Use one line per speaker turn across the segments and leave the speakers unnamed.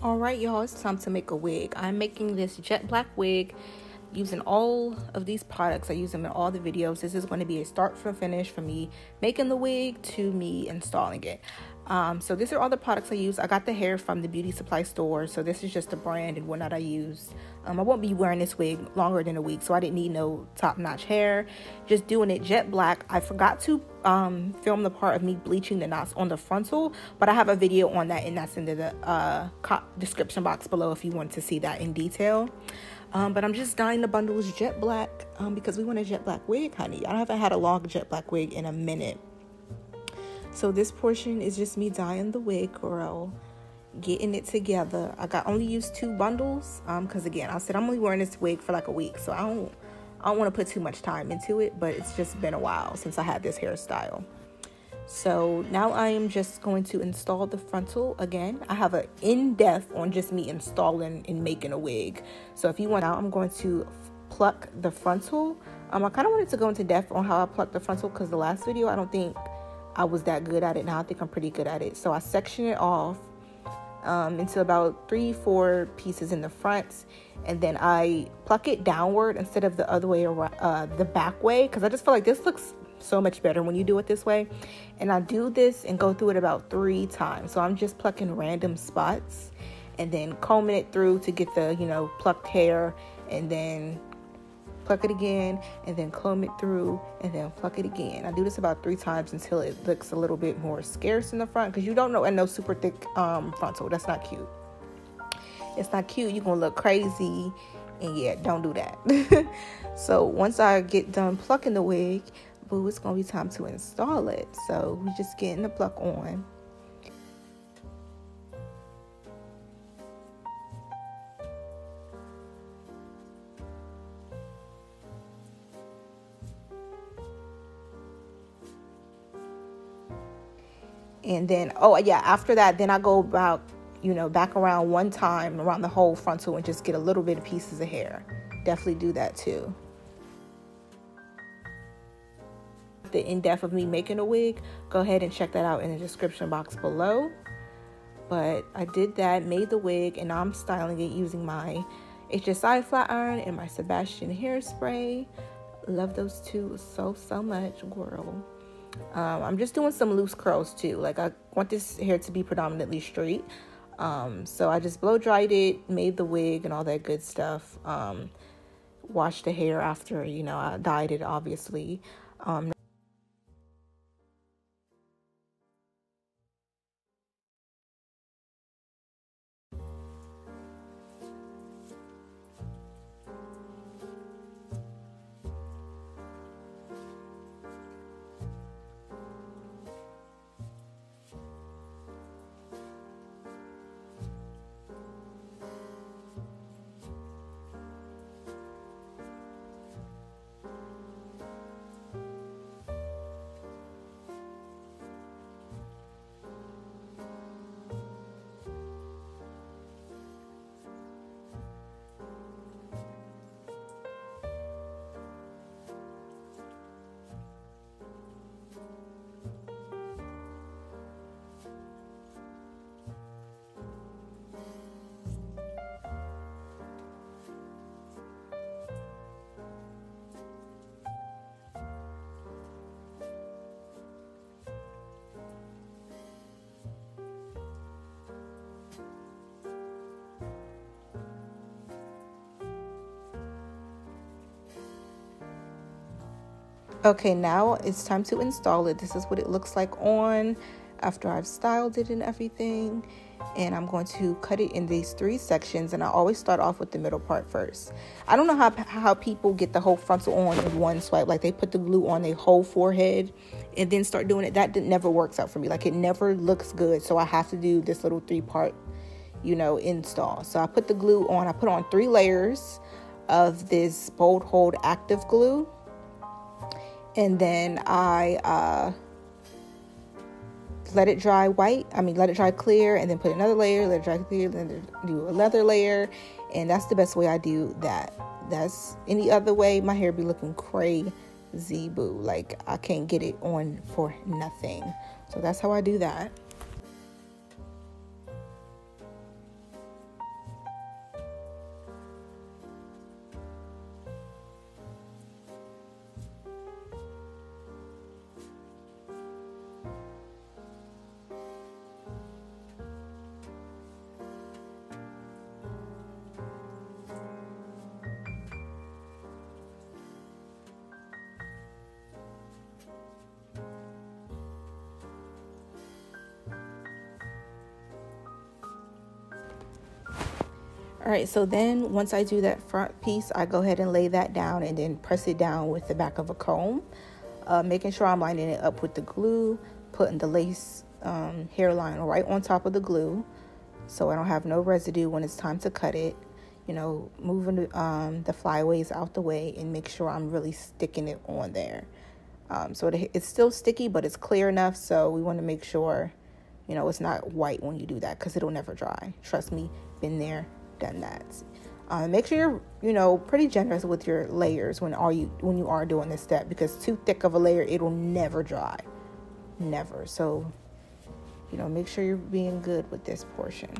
Alright y'all, it's time to make a wig. I'm making this jet black wig using all of these products. I use them in all the videos. This is going to be a start from finish from me making the wig to me installing it. So these are all the products I use. I got the hair from the beauty supply store, so this is just the brand and whatnot I used. I won't be wearing this wig longer than a week, so I didn't need no top-notch hair. Just doing it jet black. I forgot to film the part of me bleaching the knots on the frontal, but I have a video on that, and that's in the description box below if you want to see that in detail. But I'm just dyeing the bundles jet black because we want a jet black wig, honey. I haven't had a long jet black wig in a minute. So this portion is just me dyeing the wig, girl, getting it together. I only used 2 bundles because again, I said I'm only wearing this wig for like a week, so I don't want to put too much time into it, but it's just been a while since I had this hairstyle. So now I am just going to install the frontal again. I have an in-depth on just me installing and making a wig. So if you want, now I'm going to pluck the frontal. I kind of wanted to go into depth on how I pluck the frontal because the last video I don't think I was that good at it. Now I think I'm pretty good at it. So I section it off into about 3-4 pieces in the front, and then I pluck it downward instead of the other way around, the back way, because I just feel like this looks so much better when you do it this way. And I do this and go through it about 3 times. So I'm just plucking random spots and then combing it through to get the, you know, plucked hair, and then pluck it again, and then comb it through, and then pluck it again. I do this about 3 times until it looks a little bit more scarce in the front, because you don't know, and no super thick frontal. That's not cute. It's not cute. You're gonna look crazy, and yeah, don't do that. So once I get done plucking the wig, boo, it's gonna be time to install it. So we just getting the pluck on. And then, oh yeah, after that, then I go about, you know, back around 1 time around the whole frontal and just get a little bit of pieces of hair. Definitely do that too. The in-depth of me making a wig, go ahead and check that out in the description box below. But I did that, made the wig, and now I'm styling it using my HSU Flat Iron and my Sebastian hairspray. Love those two so much, girl. I'm just doing some loose curls too. Like, I want this hair to be predominantly straight. So I just blow dried it, made the wig and all that good stuff. Washed the hair after, you know, I dyed it, obviously. Okay, now it's time to install it. This is what it looks like on after I've styled it and everything. And I'm going to cut it in these 3 sections, and I always start off with the middle part first. I don't know how people get the whole frontal on in one swipe. Like, they put the glue on their whole forehead and then start doing it. That never works out for me. Like, it never looks good. So I have to do this little 3-part, you know, install. So I put the glue on. I put on 3 layers of this Bold Hold active glue. And then I let it dry let it dry clear, and then put another layer, let it dry clear, then do another layer. And that's the best way I do that. That's any other way, my hair be looking crazy, boo. Like, I can't get it on for nothing. So that's how I do that. All right, so then once I do that front piece, I go ahead and lay that down and then press it down with the back of a comb, making sure I'm lining it up with the glue, putting the lace hairline right on top of the glue so I don't have no residue when it's time to cut it. You know, moving the flyaways out the way and make sure I'm really sticking it on there. So it's still sticky, but it's clear enough, so we want to make sure, you know, it's not white when you do that because it'll never dry. Trust me, been there, done that. Make sure you're, you know, pretty generous with your layers when you are doing this step, because too thick of a layer, it'll never dry. Never. So, you know, make sure you're being good with this portion.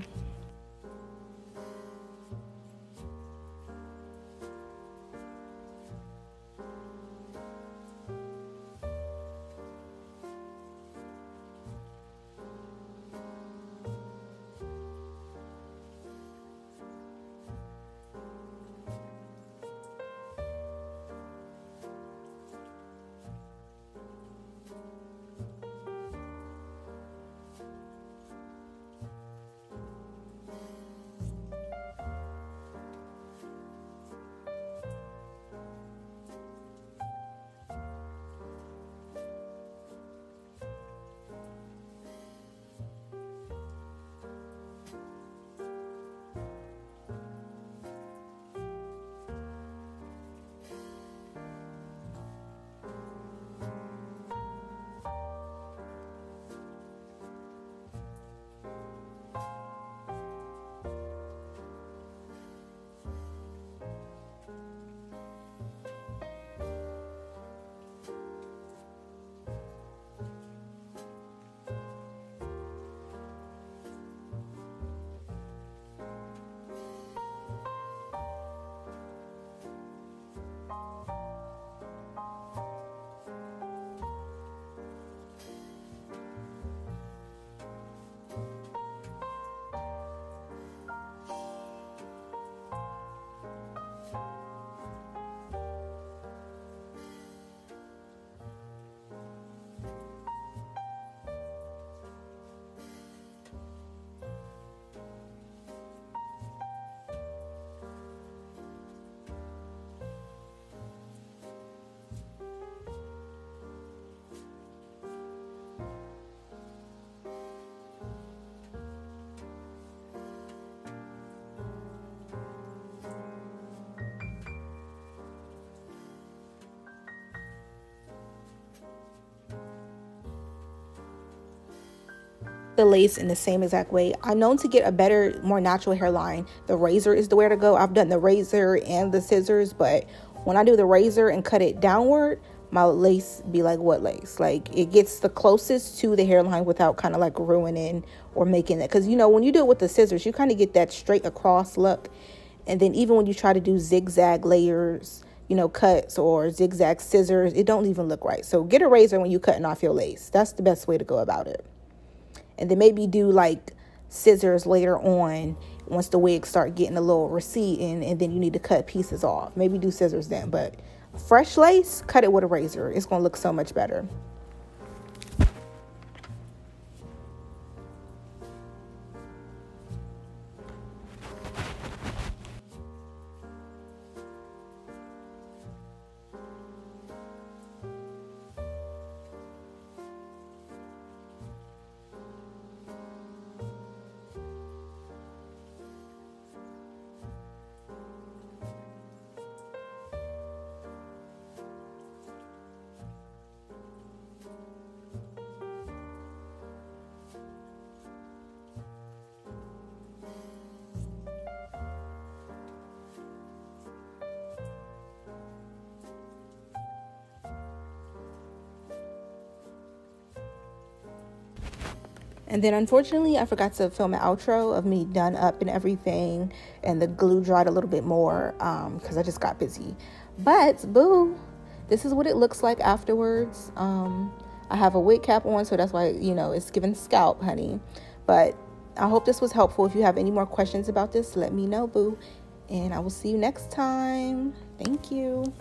The lace in the same exact way. I'm known to get a better, more natural hairline. The razor is the way to go. I've done the razor and the scissors, but when I do the razor and cut it downward, my lace be like, what lace? Like, it gets the closest to the hairline without kind of like ruining or making it. Because, you know, when you do it with the scissors, you kind of get that straight across look. And then even when you try to do zigzag layers, you know, cuts or zigzag scissors, it don't even look right. So get a razor when you're cutting off your lace. That's the best way to go about it. And then maybe do like scissors later on once the wigs start getting a little receding and then you need to cut pieces off. Maybe do scissors then. But fresh lace, cut it with a razor. It's going to look so much better. And then unfortunately, I forgot to film an outro of me done up and everything, and the glue dried a little bit more because I just got busy. But boo, this is what it looks like afterwards. I have a wig cap on, so that's why, you know, it's giving scalp, honey. But I hope this was helpful. If you have any more questions about this, let me know, boo. And I will see you next time. Thank you.